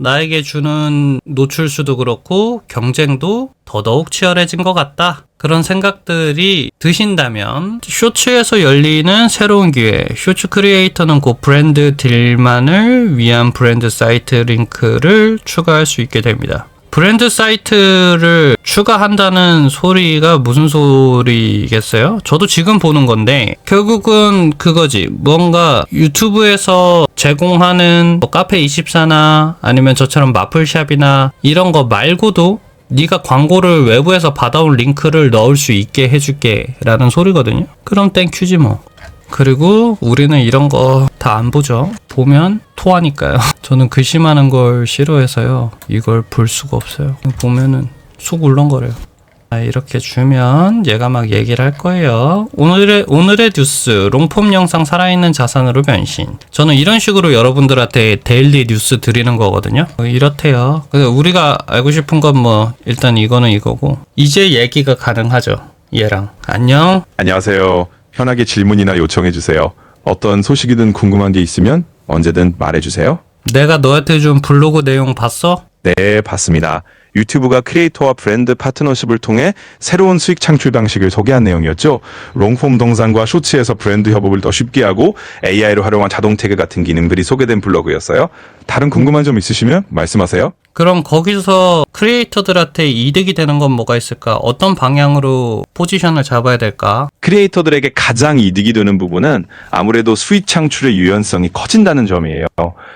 나에게 주는 노출수도 그렇고 경쟁도 더더욱 치열해진 것 같다. 그런 생각들이 드신다면 쇼츠에서 열리는 새로운 기회, 쇼츠 크리에이터는 곧 브랜드 딜만을 위한 브랜드 사이트 링크를 추가할 수 있게 됩니다. 브랜드 사이트를 추가한다는 소리가 무슨 소리겠어요? 저도 지금 보는 건데 결국은 그거지. 뭔가 유튜브에서 제공하는 뭐 카페24나 아니면 저처럼 마플샵이나 이런 거 말고도 네가 광고를 외부에서 받아온 링크를 넣을 수 있게 해줄게 라는 소리거든요. 그럼 땡큐지 뭐. 그리고 우리는 이런 거 다 안 보죠. 보면 토하니까요. 저는 글씨 많은 걸 싫어해서요. 이걸 볼 수가 없어요. 보면은 속 울렁거려요. 이렇게 주면 얘가 막 얘기를 할 거예요. 오늘의 뉴스, 롱폼 영상 살아있는 자산으로 변신. 저는 이런 식으로 여러분들한테 데일리 뉴스 드리는 거거든요. 이렇대요. 우리가 알고 싶은 건 뭐 일단 이거는 이거고 이제 얘기가 가능하죠. 얘랑. 안녕. 안녕하세요. 편하게 질문이나 요청해주세요. 어떤 소식이든 궁금한 게 있으면 언제든 말해주세요. 내가 너한테 준 블로그 내용 봤어? 네, 봤습니다. 유튜브가 크리에이터와 브랜드 파트너십을 통해 새로운 수익 창출 방식을 소개한 내용이었죠. 롱폼 동상과 쇼츠에서 브랜드 협업을 더 쉽게 하고 AI를 활용한 자동 태그 같은 기능들이 소개된 블로그였어요. 다른 궁금한 점 있으시면 말씀하세요. 그럼 거기서 크리에이터들한테 이득이 되는 건 뭐가 있을까? 어떤 방향으로 포지션을 잡아야 될까? 크리에이터들에게 가장 이득이 되는 부분은 아무래도 수익 창출의 유연성이 커진다는 점이에요.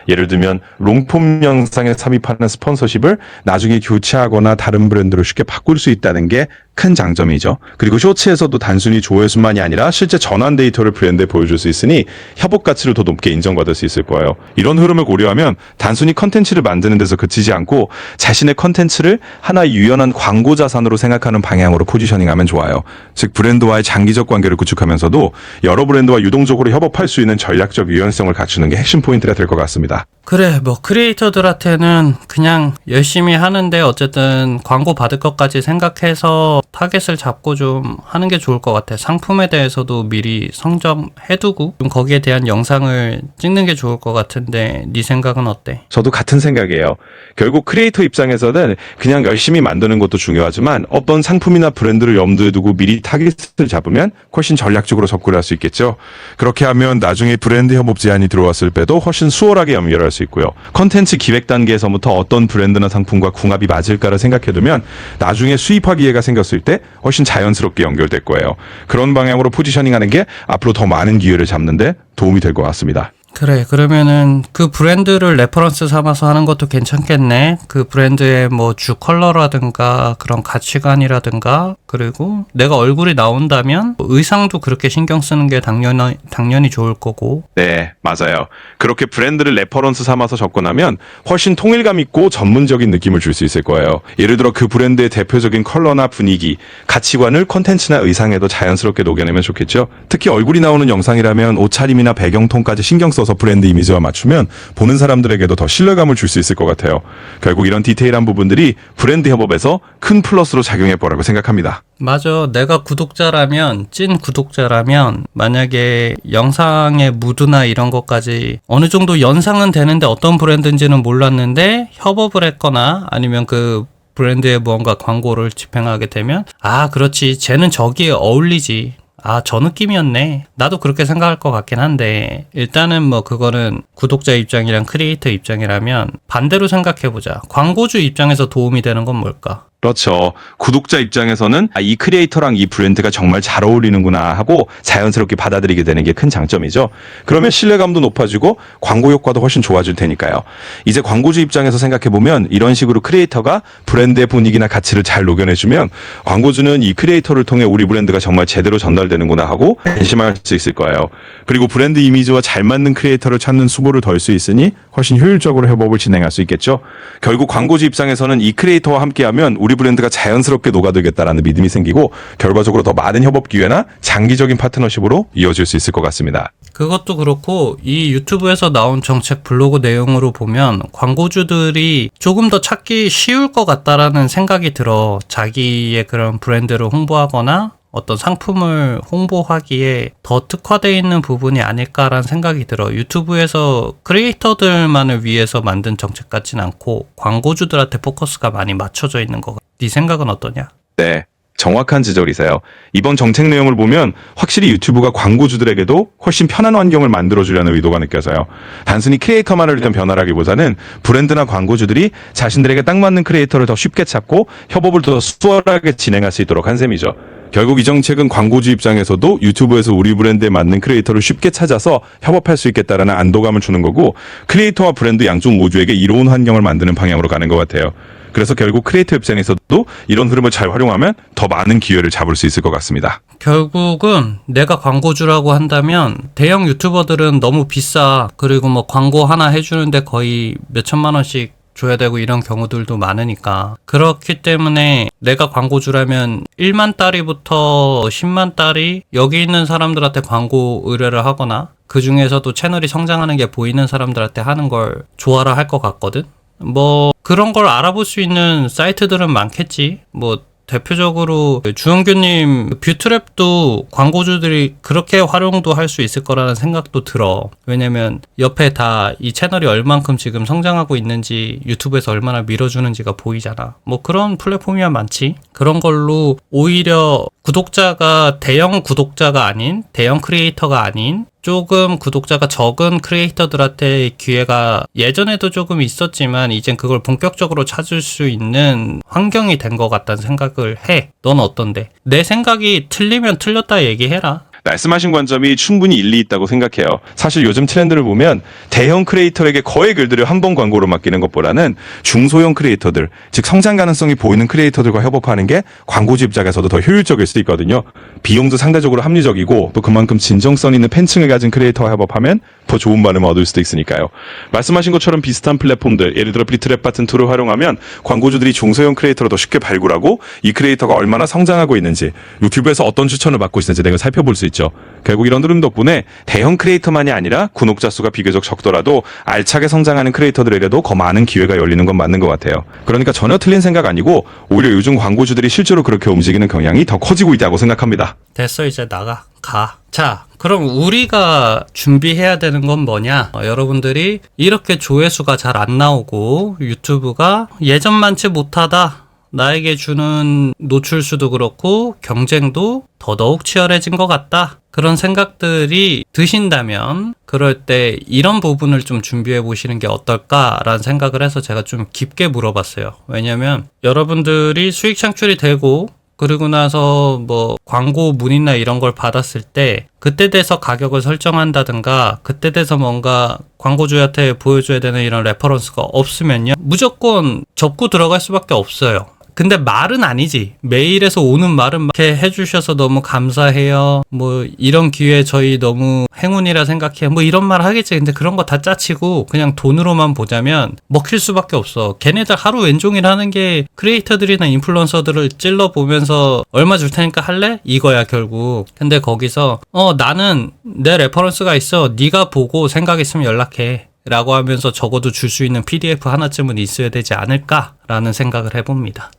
예를 들면 롱폼 영상에 삽입하는 스폰서십을 나중에 교체하거나 다른 브랜드로 쉽게 바꿀 수 있다는 게 큰 장점이죠. 그리고 쇼츠에서도 단순히 조회수만이 아니라 실제 전환 데이터를 브랜드에 보여줄 수 있으니 협업 가치를 더 높게 인정받을 수 있을 거예요. 이런 흐름을 고려하면 단순히 컨텐츠를 만드는 데서 그치지 않고 자신의 컨텐츠를 하나의 유연한 광고 자산으로 생각하는 방향으로 포지셔닝하면 좋아요. 즉 브랜드와의 장기적 관계를 구축하면서도 여러 브랜드와 유동적으로 협업할 수 있는 전략적 유연성을 갖추는 게 핵심 포인트가 될 것 같습니다. 그래, 뭐 크리에이터들한테는 그냥 열심히 하는데 어쨌든 광고 받을 것까지 생각해서 타겟을 잡고 좀 하는 게 좋을 것 같아. 상품에 대해서도 미리 성점해두고 좀 거기에 대한 영상을 찍는 게 좋을 것 같은데 네 생각은 어때? 저도 같은 생각이에요. 결국 크리에이터 입장에서는 그냥 열심히 만드는 것도 중요하지만 어떤 상품이나 브랜드를 염두에 두고 미리 타깃을 잡으면 훨씬 전략적으로 접근할 수 있겠죠. 그렇게 하면 나중에 브랜드 협업 제안이 들어왔을 때도 훨씬 수월하게 연결할 수 있고요. 컨텐츠 기획 단계에서부터 어떤 브랜드나 상품과 궁합이 맞을까를 생각해두면 나중에 수입화 기회가 생겼을 때 훨씬 자연스럽게 연결될 거예요. 그런 방향으로 포지셔닝하는 게 앞으로 더 많은 기회를 잡는데 도움이 될 것 같습니다. 그래, 그러면은 그 브랜드를 레퍼런스 삼아서 하는 것도 괜찮겠네. 그 브랜드의 뭐 주 컬러라든가 그런 가치관이라든가 그리고 내가 얼굴이 나온다면 의상도 그렇게 신경 쓰는 게 당연히 좋을 거고. 네, 맞아요. 그렇게 브랜드를 레퍼런스 삼아서 접근하면 훨씬 통일감 있고 전문적인 느낌을 줄 수 있을 거예요. 예를 들어 그 브랜드의 대표적인 컬러나 분위기, 가치관을 콘텐츠나 의상에도 자연스럽게 녹여내면 좋겠죠. 특히 얼굴이 나오는 영상이라면 옷차림이나 배경톤까지 신경 써서 브랜드 이미지와 맞추면 보는 사람들에게도 더 신뢰감을 줄 수 있을 것 같아요. 결국 이런 디테일한 부분들이 브랜드 협업에서 큰 플러스로 작용해 보라고 생각합니다. 맞아. 내가 구독자라면, 찐 구독자라면 만약에 영상의 무드나 이런 것까지 어느 정도 연상은 되는데 어떤 브랜드인지는 몰랐는데 협업을 했거나 아니면 그 브랜드의 무언가 광고를 집행하게 되면 아, 그렇지. 쟤는 저기에 어울리지. 아, 저 느낌이었네. 나도 그렇게 생각할 것 같긴 한데 일단은 뭐 그거는 구독자 입장이랑 크리에이터 입장이라면 반대로 생각해보자. 광고주 입장에서 도움이 되는 건 뭘까? 그렇죠. 구독자 입장에서는 이 크리에이터랑 이 브랜드가 정말 잘 어울리는구나 하고 자연스럽게 받아들이게 되는 게 큰 장점이죠. 그러면 신뢰감도 높아지고 광고 효과도 훨씬 좋아질 테니까요. 이제 광고주 입장에서 생각해보면 이런 식으로 크리에이터가 브랜드의 분위기나 가치를 잘 녹여내주면 광고주는 이 크리에이터를 통해 우리 브랜드가 정말 제대로 전달되는구나 하고 안심할 수 있을 거예요. 그리고 브랜드 이미지와 잘 맞는 크리에이터를 찾는 수고를 덜 수 있으니 훨씬 효율적으로 협업을 진행할 수 있겠죠. 결국 광고주 입장에서는 이 크리에이터와 함께하면 우리 브랜드가 자연스럽게 녹아들겠다라는 믿음이 생기고 결과적으로 더 많은 협업 기회나 장기적인 파트너십으로 이어질 수 있을 것 같습니다. 그것도 그렇고 이 유튜브에서 나온 정책 블로그 내용으로 보면 광고주들이 조금 더 찾기 쉬울 것 같다라는 생각이 들어. 자기의 그런 브랜드를 홍보하거나 어떤 상품을 홍보하기에 더 특화되어 있는 부분이 아닐까라는 생각이 들어. 유튜브에서 크리에이터들만을 위해서 만든 정책 같진 않고 광고주들한테 포커스가 많이 맞춰져 있는 것 같아. 네 생각은 어떠냐? 네. 정확한 지적이세요. 이번 정책 내용을 보면 확실히 유튜브가 광고주들에게도 훨씬 편한 환경을 만들어주려는 의도가 느껴져요. 단순히 크리에이터만을 위한 변화라기보다는 브랜드나 광고주들이 자신들에게 딱 맞는 크리에이터를 더 쉽게 찾고 협업을 더 수월하게 진행할 수 있도록 한 셈이죠. 결국 이 정책은 광고주 입장에서도 유튜브에서 우리 브랜드에 맞는 크리에이터를 쉽게 찾아서 협업할 수 있겠다라는 안도감을 주는 거고, 크리에이터와 브랜드 양쪽 모두에게 이로운 환경을 만드는 방향으로 가는 것 같아요. 그래서 결국 크리에이터 입장에서도 이런 흐름을 잘 활용하면 더 많은 기회를 잡을 수 있을 것 같습니다. 결국은 내가 광고주라고 한다면 대형 유튜버들은 너무 비싸. 그리고 뭐 광고 하나 해주는데 거의 몇 천만 원씩 줘야 되고 이런 경우들도 많으니까. 그렇기 때문에 내가 광고주라면 1만 달러부터 10만 달러 여기 있는 사람들한테 광고 의뢰를 하거나 그 중에서도 채널이 성장하는 게 보이는 사람들한테 하는 걸 좋아라 할 것 같거든. 뭐 그런 걸 알아볼 수 있는 사이트들은 많겠지. 뭐 대표적으로 주은규님 뷰트랩도 광고주들이 그렇게 활용도 할 수 있을 거라는 생각도 들어. 왜냐면 옆에 다 이 채널이 얼만큼 지금 성장하고 있는지 유튜브에서 얼마나 밀어주는지가 보이잖아. 뭐 그런 플랫폼이야 많지. 그런 걸로 오히려 구독자가 대형 구독자가 아닌 대형 크리에이터가 아닌 조금 구독자가 적은 크리에이터들한테 기회가 예전에도 조금 있었지만 이젠 그걸 본격적으로 찾을 수 있는 환경이 된 것 같다는 생각을 해. 넌 어떤데? 내 생각이 틀리면 틀렸다 얘기해라. 말씀하신 관점이 충분히 일리 있다고 생각해요. 사실 요즘 트렌드를 보면 대형 크리에이터에게 거의 글들을 한 번 광고로 맡기는 것보다는 중소형 크리에이터들, 즉 성장 가능성이 보이는 크리에이터들과 협업하는 게 광고주 입장에서도 더 효율적일 수 있거든요. 비용도 상대적으로 합리적이고 또 그만큼 진정성 있는 팬층을 가진 크리에이터와 협업하면 더 좋은 반응을 얻을 수도 있으니까요. 말씀하신 것처럼 비슷한 플랫폼들, 예를 들어 비트랩 같은 툴을 활용하면 광고주들이 중소형 크리에이터를 더 쉽게 발굴하고 이 크리에이터가 얼마나 성장하고 있는지, 유튜브에서 어떤 추천을 받고 있는지 내가 살펴볼 수 있죠. 결국 이런 흐름 덕분에 대형 크리에이터만이 아니라 구독자 수가 비교적 적더라도 알차게 성장하는 크리에이터들에게도 더 많은 기회가 열리는 건 맞는 것 같아요. 그러니까 전혀 틀린 생각 아니고 오히려 요즘 광고주들이 실제로 그렇게 움직이는 경향이 더 커지고 있다고 생각합니다. 됐어, 이제 나가. 가. 자, 그럼 우리가 준비해야 되는 건 뭐냐? 여러분들이 이렇게 조회수가 잘 안 나오고 유튜브가 예전만치 못하다. 나에게 주는 노출수도 그렇고 경쟁도 더더욱 치열해진 것 같다. 그런 생각들이 드신다면 그럴 때 이런 부분을 좀 준비해 보시는 게 어떨까라는 생각을 해서 제가 좀 깊게 물어봤어요. 왜냐면 여러분들이 수익 창출이 되고 그리고 나서 뭐 광고 문의나 이런 걸 받았을 때 그때 돼서 가격을 설정한다든가 그때 돼서 뭔가 광고주한테 보여줘야 되는 이런 레퍼런스가 없으면요 무조건 접고 들어갈 수밖에 없어요. 근데 말은 아니지. 메일에서 오는 말은 이렇게 해주셔서 너무 감사해요. 뭐 이런 기회 저희 너무 행운이라 생각해요. 뭐 이런 말 하겠지. 근데 그런 거 다 짜치고 그냥 돈으로만 보자면 먹힐 수밖에 없어. 걔네들 하루 왼종일 하는 게 크리에이터들이나 인플루언서들을 찔러보면서 얼마 줄 테니까 할래? 이거야 결국. 근데 거기서 나는 내 레퍼런스가 있어. 네가 보고 생각 있으면 연락해. 라고 하면서 적어도 줄 수 있는 PDF 하나쯤은 있어야 되지 않을까라는 생각을 해봅니다.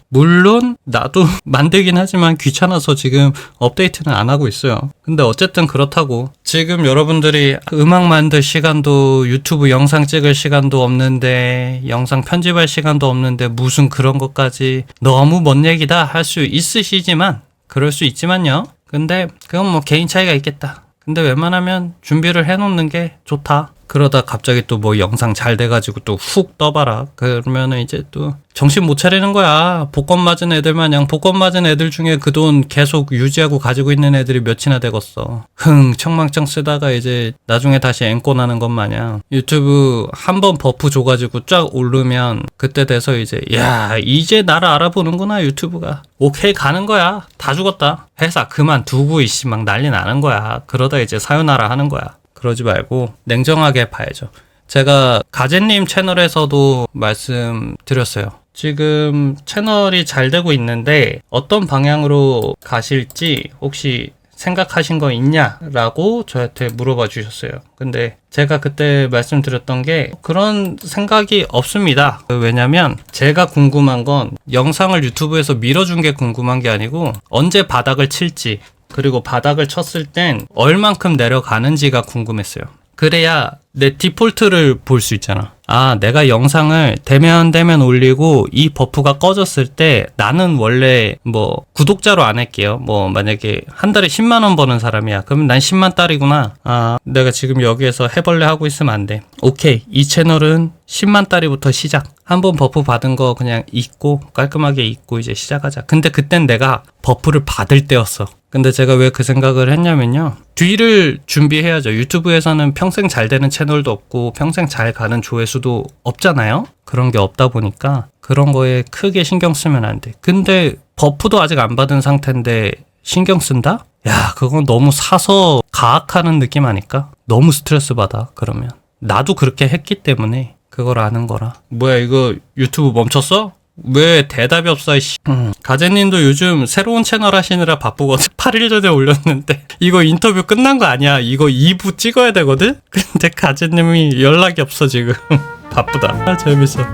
물론 나도 만들긴 하지만 귀찮아서 지금 업데이트는 안 하고 있어요. 근데 어쨌든 그렇다고 지금 여러분들이 음악 만들 시간도 유튜브 영상 찍을 시간도 없는데 영상 편집할 시간도 없는데 무슨 그런 것까지 너무 먼 얘기다 할 수 있으시지만 그럴 수 있지만요. 근데 그건 뭐 개인 차이가 있겠다. 근데 웬만하면 준비를 해놓는 게 좋다. 그러다 갑자기 또 뭐 영상 잘 돼가지고 또 훅 떠봐라. 그러면은 이제 또 정신 못 차리는 거야. 복권 맞은 애들 마냥 복권 맞은 애들 중에 그 돈 계속 유지하고 가지고 있는 애들이 몇이나 되겠어. 흥청망청 쓰다가 이제 나중에 다시 앵꼬 나는 것 마냥 유튜브 한 번 버프 줘가지고 쫙 오르면 그때 돼서 이제 야 이제 나를 알아보는구나 유튜브가. 오케이 가는 거야. 다 죽었다. 회사 그만두고 이씨 막 난리 나는 거야. 그러다 이제 사요나라 하는 거야. 그러지 말고 냉정하게 봐야죠. 제가 가제님 채널에서도 말씀드렸어요. 지금 채널이 잘 되고 있는데 어떤 방향으로 가실지 혹시 생각하신 거 있냐라고 저한테 물어봐 주셨어요. 근데 제가 그때 말씀드렸던 게 그런 생각이 없습니다. 왜냐면 제가 궁금한 건 영상을 유튜브에서 밀어준 게 궁금한 게 아니고 언제 바닥을 칠지, 그리고 바닥을 쳤을 땐 얼만큼 내려가는지가 궁금했어요. 그래야 내 디폴트를 볼 수 있잖아. 아, 내가 영상을 대면 올리고 이 버프가 꺼졌을 때 나는 원래 뭐 구독자로 안 할게요. 뭐 만약에 한 달에 10만 원 버는 사람이야. 그러면 난 10만 달이구나. 아, 내가 지금 여기에서 해벌레 하고 있으면 안 돼. 오케이. 이 채널은 10만 달이부터 시작. 한번 버프 받은 거 그냥 잊고 깔끔하게 잊고 이제 시작하자. 근데 그땐 내가 버프를 받을 때였어. 근데 제가 왜 그 생각을 했냐면요. 뒤를 준비해야죠. 유튜브에서는 평생 잘 되는 채널도 없고 평생 잘 가는 조회수도 없잖아요. 그런 게 없다 보니까 그런 거에 크게 신경 쓰면 안 돼. 근데 버프도 아직 안 받은 상태인데 신경 쓴다? 야, 그건 너무 사서 가학하는 느낌 아닐까? 너무 스트레스 받아, 그러면. 나도 그렇게 했기 때문에 그걸 아는 거라. 뭐야, 이거 유튜브 멈췄어? 왜 대답이 없어, 씨. 가재님도 요즘 새로운 채널 하시느라 바쁘거든. 8일 전에 올렸는데 이거 인터뷰 끝난 거 아니야. 이거 2부 찍어야 되거든. 근데 가재님이 연락이 없어 지금. 바쁘다. 아, 재밌어.